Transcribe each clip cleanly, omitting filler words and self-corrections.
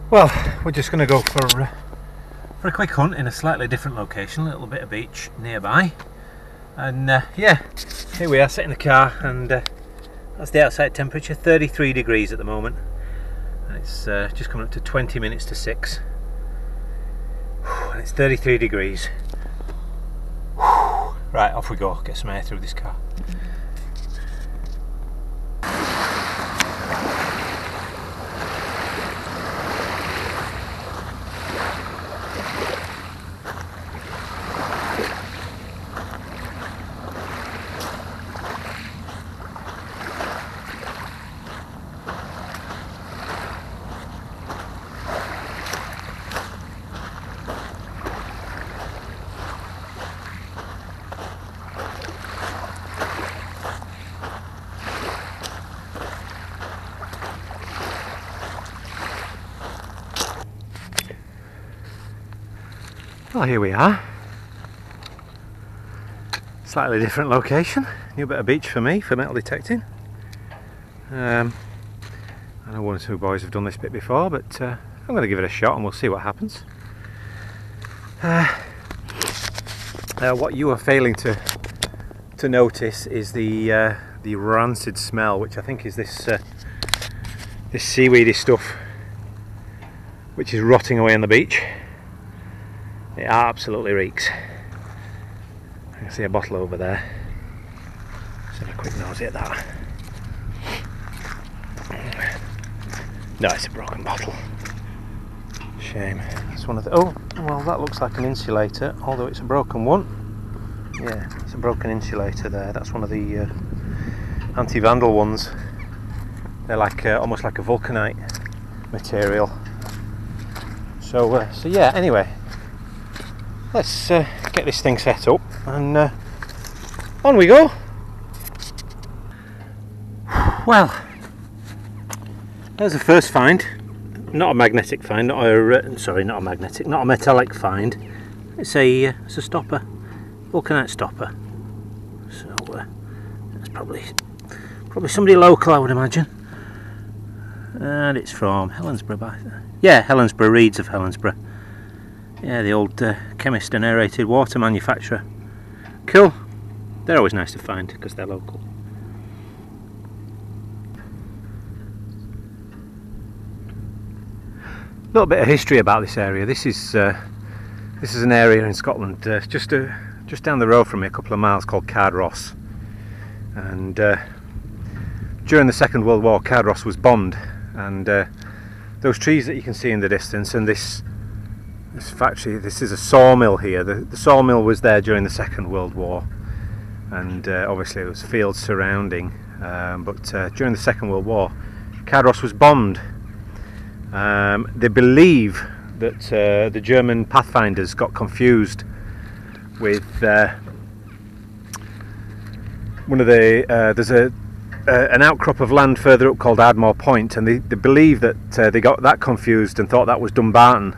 Well, we're just going to go for a quick hunt in a slightly different location, a little bit of beach nearby. And yeah, here we are, sitting in the car, and that's the outside temperature, 33 degrees at the moment. And it's just coming up to 20 minutes to 6. And it's 33 degrees. Right, off we go, get some air through this car. Well, here we are. Slightly different location. New bit of beach for me, for metal detecting. I know one or two boys have done this bit before, but I'm going to give it a shot and we'll see what happens. What you are failing to notice is the rancid smell, which I think is this seaweedy stuff which is rotting away on the beach. It absolutely reeks. I can see a bottle over there. Let's have a quick nosy at that. No, it's a broken bottle. Shame. It's one of the. Oh, well, that looks like an insulator, although it's a broken one. Yeah, it's a broken insulator there. That's one of the anti-vandal ones. They're like almost like a vulcanite material. So yeah. Anyway. Let's get this thing set up and on we go. Well, there's the first find. Not a magnetic find, not a metallic find. It's a stopper, vulcanite stopper. So it's probably somebody local, I would imagine. And it's from Helensburgh. Yeah, Helensburgh, Reeds of Helensburgh. Yeah, the old chemist and aerated water manufacturer. Cool. They're always nice to find because they're local. A little bit of history about this area. This is an area in Scotland, just down the road from me, a couple of miles, called Cardross. And during the Second World War, Cardross was bombed, and those trees that you can see in the distance, and this factory, this is a sawmill here. The sawmill was there during the Second World War, and obviously it was fields surrounding, but during the Second World War Cardross was bombed. They believe that the German pathfinders got confused with one of the there's an outcrop of land further up called Ardmore Point, and they believe that they got that confused and thought that was Dumbarton.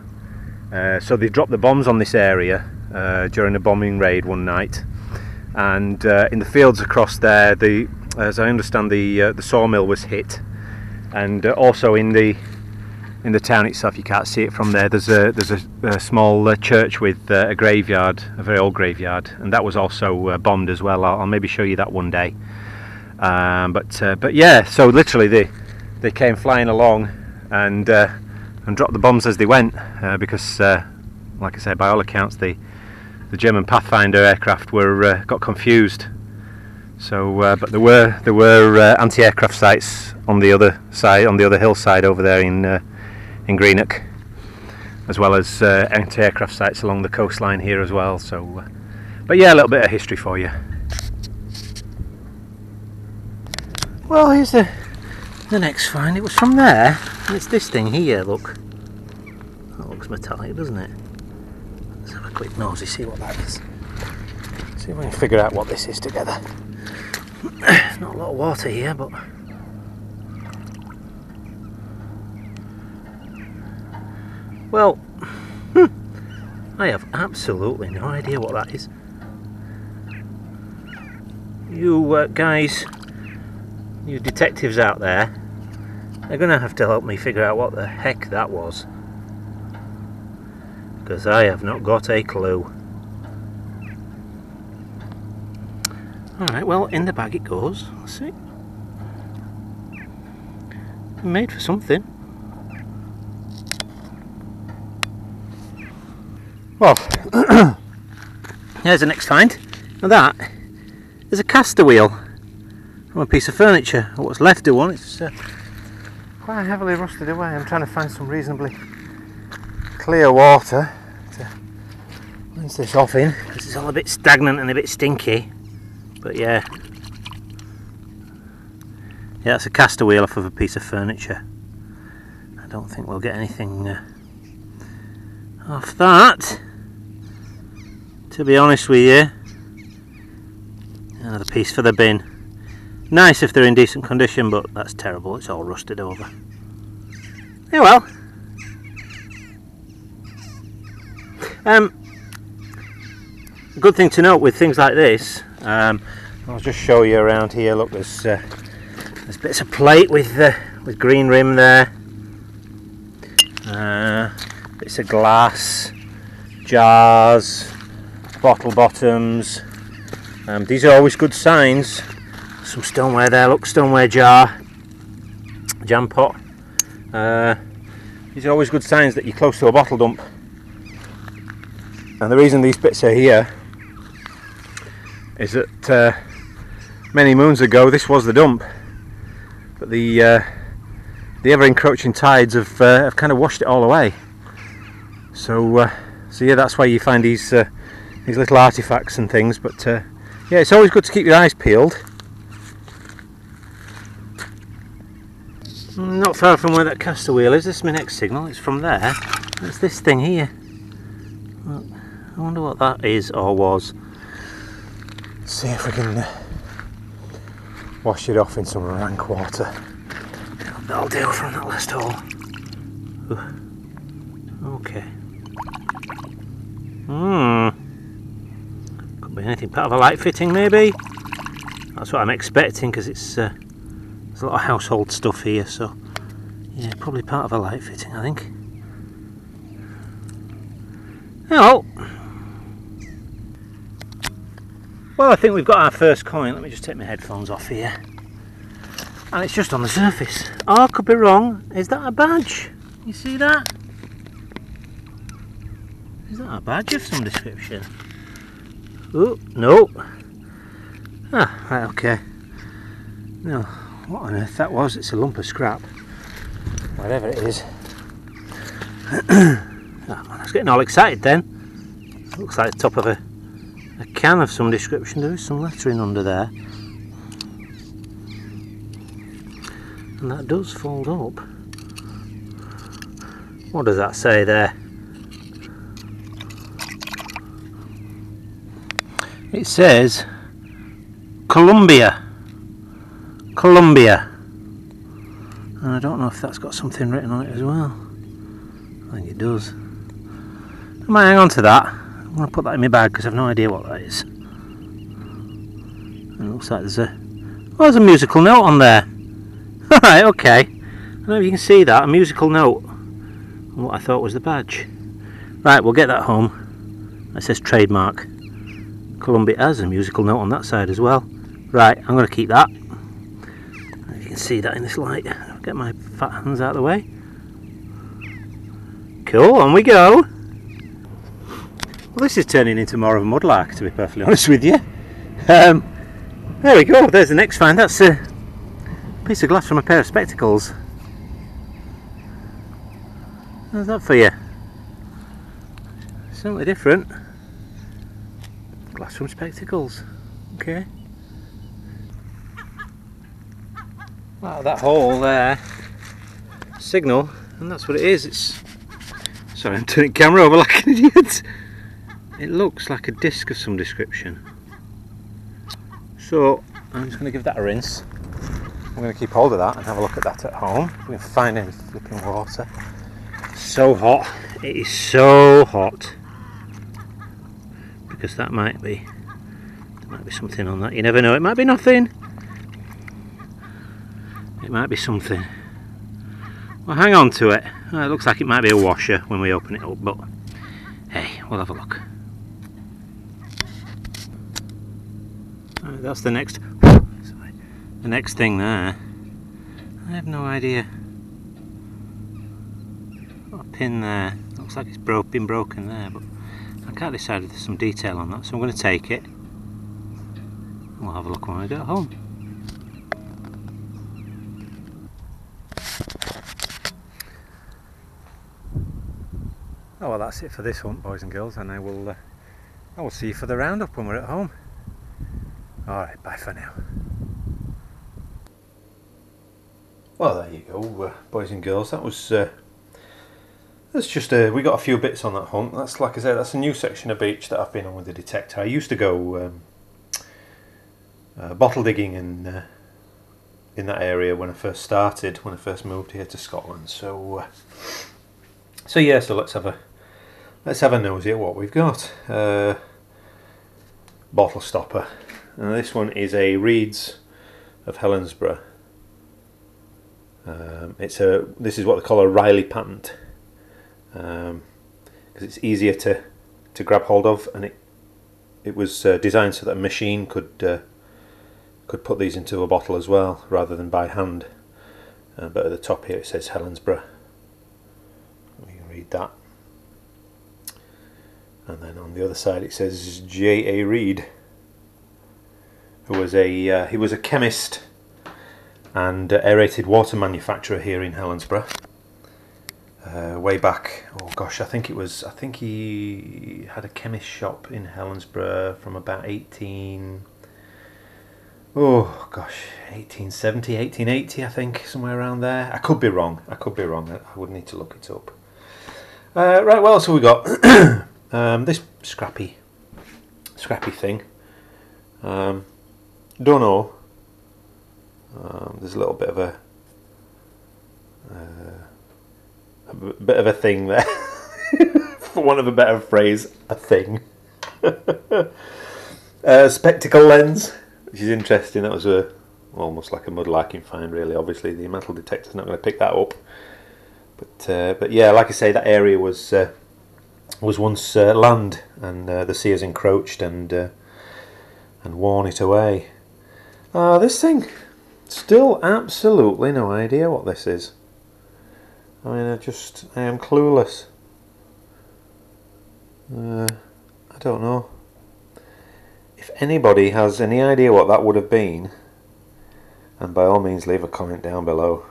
So they dropped the bombs on this area during a bombing raid one night, and in the fields across there, as I understand, the sawmill was hit, and also in the town itself, you can't see it from there. There's a small church with a graveyard, a very old graveyard, and that was also bombed as well. I'll maybe show you that one day. But yeah, so literally they came flying along and dropped the bombs as they went, because like I said, by all accounts the German Pathfinder aircraft got confused. So but there were anti-aircraft sites on the other side, on the other hillside over there in Greenock, as well as anti-aircraft sites along the coastline here as well. So but yeah, a little bit of history for you. Well, here's the next find. It was from there, and it's this thing here, look. That looks metallic, doesn't it? Let's have a quick nosy, see what that is. See if we can figure out what this is together. Not a lot of water here, but... Well, I have absolutely no idea what that is. You guys, you detectives out there, are going to have to help me figure out what the heck that was. because I have not got a clue. Alright, well, in the bag it goes. Let's see. Made for something. Well, here's the next find. Now that is a caster wheel from a piece of furniture, or what's left of one. It's quite heavily rusted away. I'm trying to find some reasonably clear water to rinse this off in, because it's all a bit stagnant and a bit stinky. But yeah, that's a caster wheel off of a piece of furniture. I don't think we'll get anything off that, to be honest with you. Another piece for the bin. Nice if they're in decent condition, but that's terrible, it's all rusted over. Yeah, well. A good thing to note with things like this, I'll just show you around here. Look, there's bits of plate with green rim there, bits of glass, jars, bottle bottoms. These are always good signs. Some stoneware there, look, stoneware jar, jam pot. These are always good signs that you're close to a bottle dump. And the reason these bits are here is that many moons ago this was the dump, but the ever encroaching tides have kind of washed it all away. So yeah, that's why you find these little artifacts and things. But yeah, it's always good to keep your eyes peeled. Not far from where that caster wheel is. This is my next signal. It's from there. It's this thing here. Look, I wonder what that is or was. Let's see if we can wash it off in some rank water. That'll do from that last hole. Okay. Could be anything. Part of a light fitting, maybe. That's what I'm expecting, because it's there's a lot of household stuff here. So yeah, probably part of a light fitting, I think. Oh. Well, I think we've got our first coin. Let me just take my headphones off here. And it's just on the surface. Oh, I could be wrong. Is that a badge? You see that? Is that a badge of some description? Oh, no. Ah, right, okay. No, what on earth that was? It's a lump of scrap. Whatever it is. Oh, I was getting all excited then. Looks like the top of a can of some description. There is some lettering under there. And that does fold up. What does that say there? It says Columbia. Columbia. And I don't know if that's got something written on it as well. I think it does. I might hang on to that. I'm going to put that in my bag because I've no idea what that is. And it looks like there's a a musical note on there. Alright, okay. I don't know if you can see that, a musical note on what I thought was the badge. Right, we'll get that home. It says trademark. Columbia has a musical note on that side as well. Right, I'm going to keep that. If you can see that in this light. I'll get my fat hands out of the way. Cool, on we go. Well, this is turning into more of a mudlark, to be perfectly honest with you. There we go, there's the next find. That's a piece of glass from a pair of spectacles. How's that for you? Certainly different. Glass from spectacles. Okay. Wow, that hole there. Signal, and that's what it is. It's. Sorry, I'm turning the camera over like an idiot. It looks like a disc of some description. So I'm just going to give that a rinse. I'm going to keep hold of that and have a look at that at home. If we can find any flipping water. So hot. It is so hot. Because there might be something on that. You never know. It might be nothing. It might be something. Well, hang on to it. It looks like it might be a washer when we open it up, but hey, we'll have a look. Right, that's the next, sorry, the next thing there. I have no idea. Got a pin there. Looks like it's been broken there, but I can't decide if there's some detail on that. So I'm going to take it. And we'll have a look when I get home. Oh well, that's it for this hunt, boys and girls, and I will see you for the roundup when we're at home. Alright, bye for now. Well, there you go, boys and girls. That was that's just we got a few bits on that hunt. That's, like I said, that's a new section of beach that I've been on with the detector. I used to go bottle digging in that area when I first started, when I first moved here to Scotland. So yeah, so let's have a nosy at what we've got. Bottle stopper. And this one is a Reed's of Helensburgh. This is what they call a Riley patent, because it's easier to grab hold of, and it was designed so that a machine could put these into a bottle as well, rather than by hand. But at the top here it says Helensburgh. You can read that. And then on the other side it says J.A. Reed, who was he was a chemist and aerated water manufacturer here in Helensburgh. Way back, oh gosh, I think he had a chemist shop in Helensburgh from about 1870, 1880, I think, somewhere around there. I could be wrong. I would need to look it up. Right, what else have we got? This scrappy thing. Don't know. There's a little bit of a thing there, for want of a better phrase, a thing. Spectacle lens, which is interesting. That was almost like a mudlarking find, really. Obviously, the metal detector's not going to pick that up. But yeah, like I say, that area was once land, and the sea has encroached and worn it away. This thing, still absolutely no idea what this is. I mean, I am clueless. I don't know. If anybody has any idea what that would have been, and by all means leave a comment down below.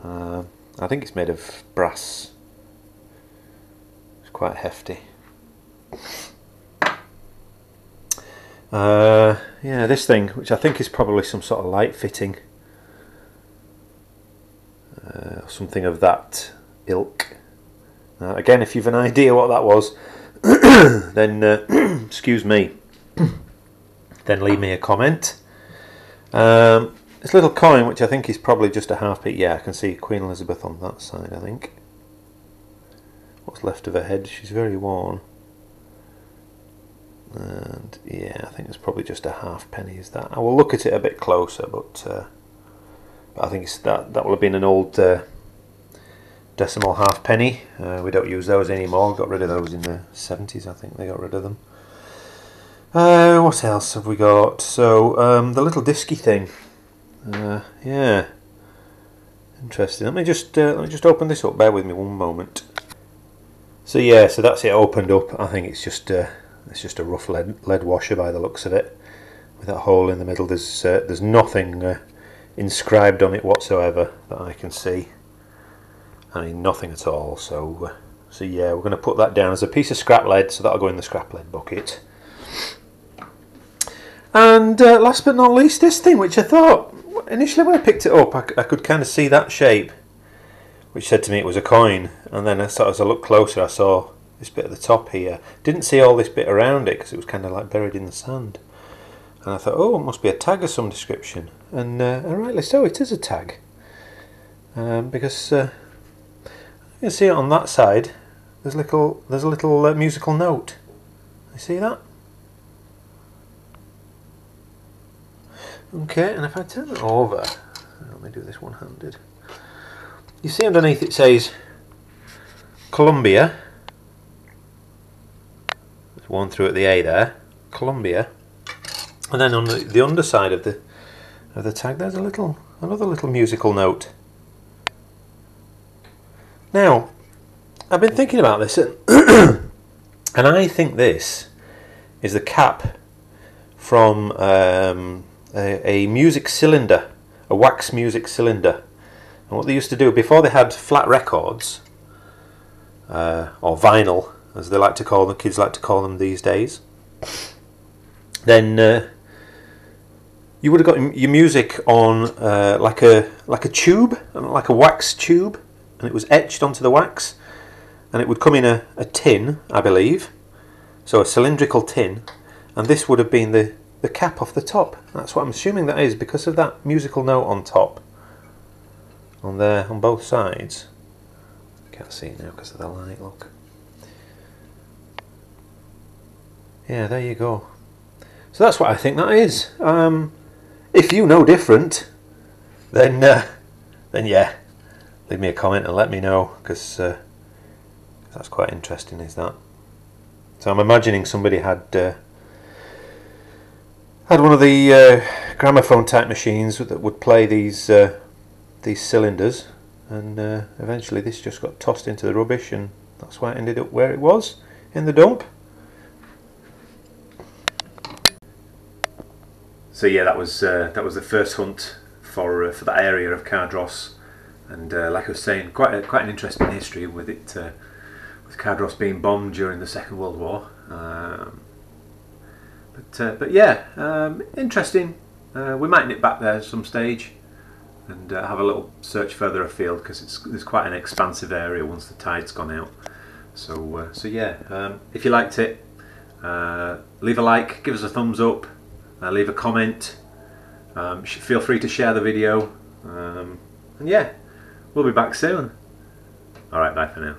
I think it's made of brass. It's quite hefty. Yeah, this thing, which I think is probably some sort of light fitting, something of that ilk. Again, if you've an idea what that was, then excuse me, then leave me a comment. This little coin, which I think is probably just a half p. Yeah, I can see Queen Elizabeth on that side, I think. What's left of her head, she's very worn. And yeah, I think it's probably just a halfpenny, is that? I will look at it a bit closer, but I think it's that will have been an old decimal halfpenny. We don't use those anymore. Got rid of those in the 70s, I think they got rid of them. What else have we got? So the little disky thing. Yeah, interesting. Let me just open this up. Bear with me one moment. So yeah, so that's it opened up. I think it's just a rough lead washer by the looks of it, with that hole in the middle. There's nothing inscribed on it whatsoever that I can see. I mean, nothing at all. So yeah, we're going to put that down as a piece of scrap lead, so that'll go in the scrap lead bucket. And last but not least, this thing, which I thought initially when I picked it up, I could kind of see that shape, which said to me it was a coin. And then as I looked closer, I saw this bit at the top here. Didn't see all this bit around it because it was kind of like buried in the sand. And I thought, oh, it must be a tag of some description. And rightly so, it is a tag. Because you can see it on that side. There's a little musical note. You see that? Okay, and if I turn it over, let me do this one-handed. You see underneath it says Columbia, one through at the A there, Columbia, and then on the underside of the tag there's another little musical note. Now, I've been thinking about this, and I think this is the cap from a music cylinder, a wax music cylinder. And what they used to do before they had flat records, or vinyl, as they like to call them, kids like to call them these days, then you would have got your music on like a tube, like a wax tube, and it was etched onto the wax, and it would come in a tin, I believe, so a cylindrical tin, and this would have been the cap off the top. That's what I'm assuming that is, because of that musical note on top, on there, on both sides. I can't see it now because of the light, look. Yeah, there you go. So that's what I think that is. If you know different, then yeah, leave me a comment and let me know, because that's quite interesting, is that? So I'm imagining somebody had one of the gramophone type machines that would play these cylinders, and eventually this just got tossed into the rubbish, and that's why it ended up where it was, in the dump. So yeah, that was the first hunt for that area of Cardross, and like I was saying, quite an interesting history with it, with Cardross being bombed during the Second World War. But yeah, interesting. We might nip back there at some stage and have a little search further afield, because it's quite an expansive area once the tide's gone out. So yeah, if you liked it, leave a like, give us a thumbs up. Leave a comment, feel free to share the video, and yeah, we'll be back soon. Alright, bye for now.